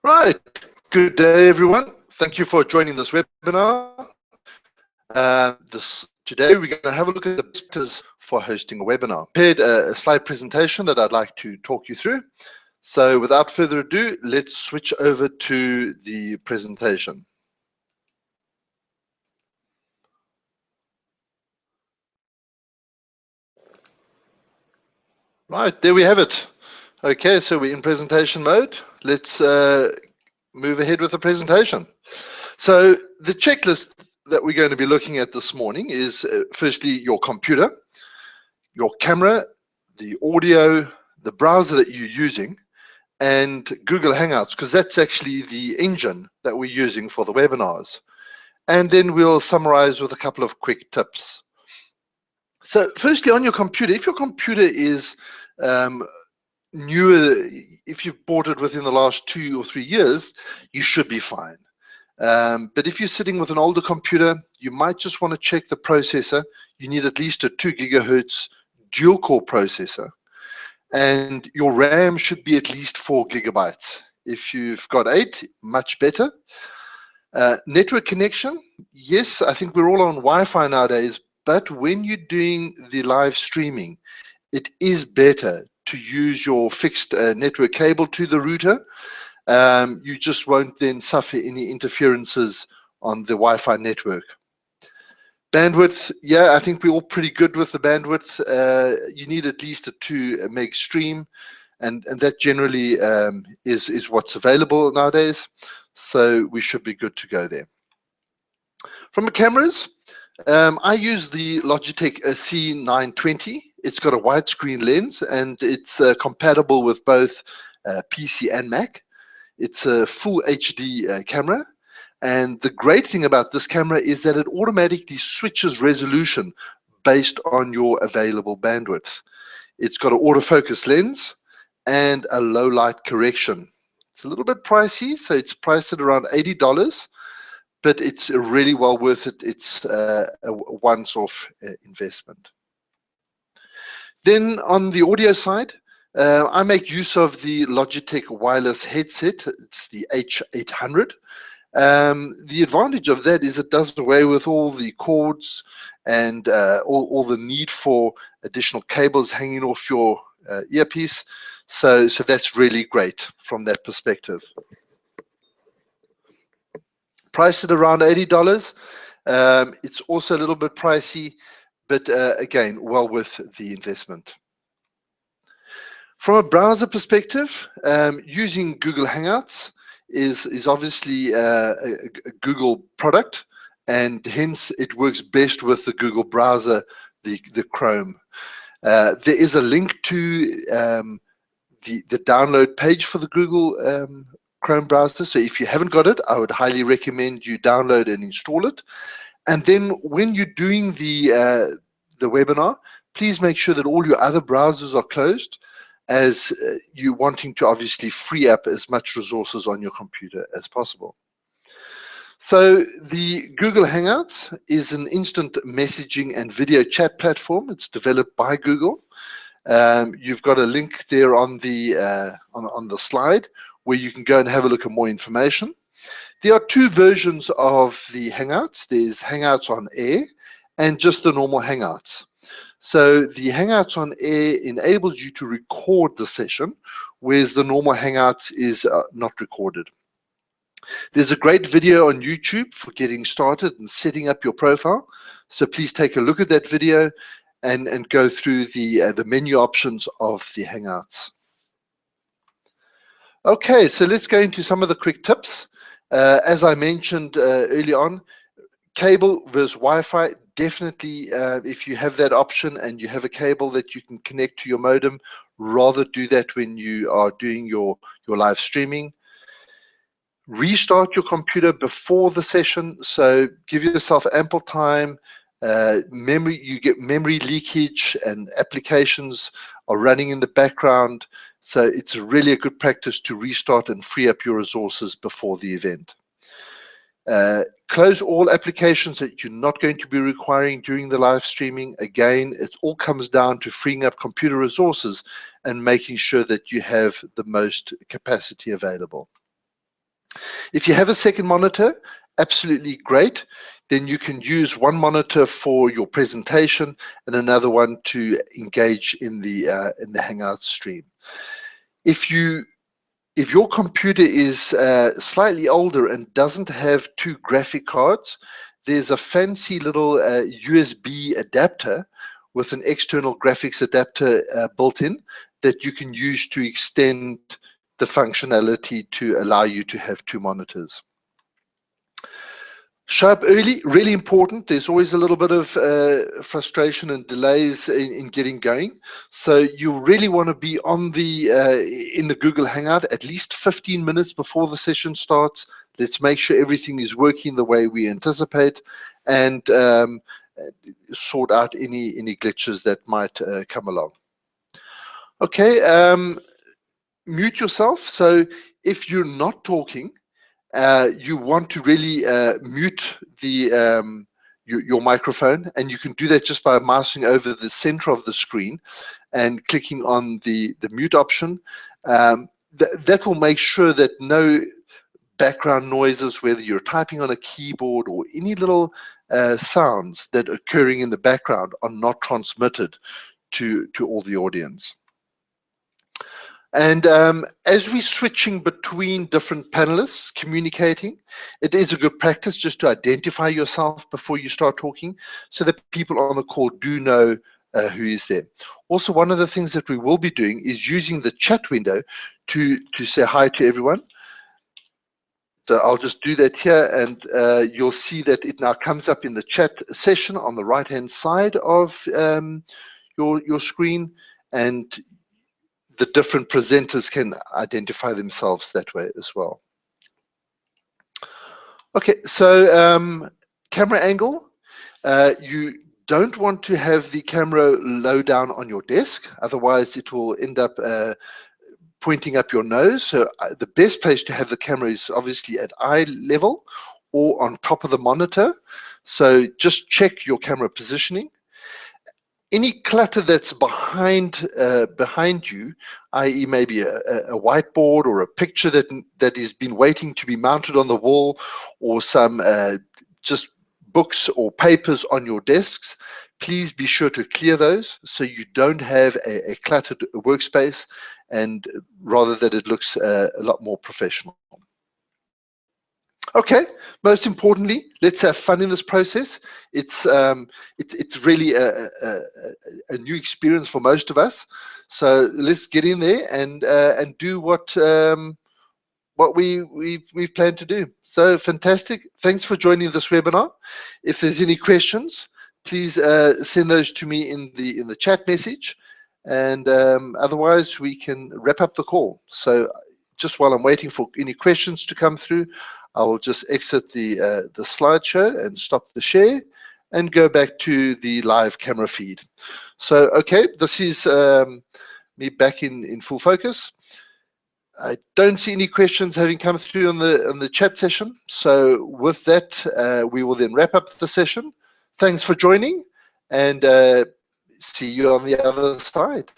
Right. Good day, everyone. Thank you for joining this webinar. Today we're going to have a look at the best practices for hosting a webinar. I prepared a slide presentation that I'd like to talk you through. So without further ado, let's switch over to the presentation. Right, there we have it. Okay, so we're in presentation mode. Let's move ahead with the presentation. So the checklist that we're going to be looking at this morning is firstly your computer, your camera, the audio, the browser that you're using, and Google Hangouts, because that's actually the engine that we're using for the webinars. And then we'll summarize with a couple of quick tips. So firstly, on your computer, if your computer is newer, if you've bought it within the last 2 or 3 years, you should be fine. But if you're sitting with an older computer, you might just want to check the processor. You need at least a 2 gigahertz dual core processor, and your RAM should be at least 4 gigabytes. If you've got 8, much better. Network connection, yes, I think we're all on Wi-Fi nowadays, but when you're doing the live streaming, it is better to use your fixed network cable to the router. You just won't then suffer any interferences on the Wi-Fi network. Bandwidth, yeah, I think we're all pretty good with the bandwidth. You need at least a 2 meg stream, and that generally is what's available nowadays. So we should be good to go there. From the cameras, I use the Logitech C920. It's got a widescreen lens, and it's compatible with both PC and Mac. It's a full HD camera. And the great thing about this camera is that it automatically switches resolution based on your available bandwidth. It's got an autofocus lens and a low light correction. It's a little bit pricey, so it's priced at around $80, but it's really well worth it. It's a once-off investment. Then on the audio side, I make use of the Logitech wireless headset. It's the H800. The advantage of that is it does away with all the cords and all the need for additional cables hanging off your earpiece. So that's really great from that perspective. Priced at around $80. It's also a little bit pricey, but again, well worth the investment. From a browser perspective, using Google Hangouts is obviously a Google product, and hence it works best with the Google browser, the Chrome. There is a link to the download page for the Google Chrome browser. So if you haven't got it, I would highly recommend you download and install it. And then when you're doing the webinar, please make sure that all your other browsers are closed, as you're wanting to obviously free up as much resources on your computer as possible. So the Google Hangouts is an instant messaging and video chat platform. It's developed by Google. You've got a link there on the slide where you can go and have a look at more information. There are 2 versions of the Hangouts. There's Hangouts on Air and just the normal Hangouts. So the Hangouts on Air enables you to record the session, whereas the normal Hangouts is not recorded. There's a great video on YouTube for getting started and setting up your profile. So please take a look at that video and go through the menu options of the Hangouts. Okay, so let's go into some of the quick tips. As I mentioned early on, cable versus Wi-Fi, definitely if you have that option and you have a cable that you can connect to your modem, rather do that when you are doing your live streaming. Restart your computer before the session, so give yourself ample time. You get memory leakage and applications are running in the background, so it's really a good practice to restart and free up your resources before the event. Close all applications that you're not going to be requiring during the live streaming. Again, it all comes down to freeing up computer resources and making sure that you have the most capacity available. If you have a second monitor, absolutely great. Then you can use one monitor for your presentation and another one to engage in the Hangout stream. If your computer is slightly older and doesn't have two graphic cards, there's a fancy little USB adapter with an external graphics adapter built in that you can use to extend the functionality to allow you to have two monitors. Show up early, really important. There's always a little bit of frustration and delays in getting going. So you really want to be on the in the Google Hangout at least 15 minutes before the session starts. Let's make sure everything is working the way we anticipate, and sort out any glitches that might come along. Okay, mute yourself. So if you're not talking, you want to really mute the your microphone, and you can do that just by mousing over the center of the screen and clicking on the mute option. That will make sure that no background noises, whether you're typing on a keyboard or any little sounds that are occurring in the background, are not transmitted to all the audience. And as we're switching between different panelists communicating, it is a good practice just to identify yourself before you start talking, so that people on the call do know who is there. Also, one of the things that we will be doing is using the chat window to say hi to everyone. So I'll just do that here, and you'll see that it now comes up in the chat session on the right-hand side of your screen, and the different presenters can identify themselves that way as well. Okay, so camera angle. You don't want to have the camera low down on your desk, otherwise it will end up pointing up your nose. So the best place to have the camera is obviously at eye level or on top of the monitor. So just check your camera positioning. Any clutter that's behind you, i.e. maybe a whiteboard or a picture that has been waiting to be mounted on the wall, or some just books or papers on your desks, please be sure to clear those so you don't have a cluttered workspace, and rather that it looks a lot more professional. Okay, most importantly, let's have fun in this process. It's really a new experience for most of us. So let's get in there and do what we've planned to do. So fantastic. Thanks for joining this webinar. If there's any questions, please send those to me in the chat message, and otherwise we can wrap up the call. So just while I'm waiting for any questions to come through, I will just exit the slideshow and stop the share and go back to the live camera feed. So, okay, this is me back in full focus. I don't see any questions having come through on the chat session. So with that, we will then wrap up the session. Thanks for joining, and see you on the other side.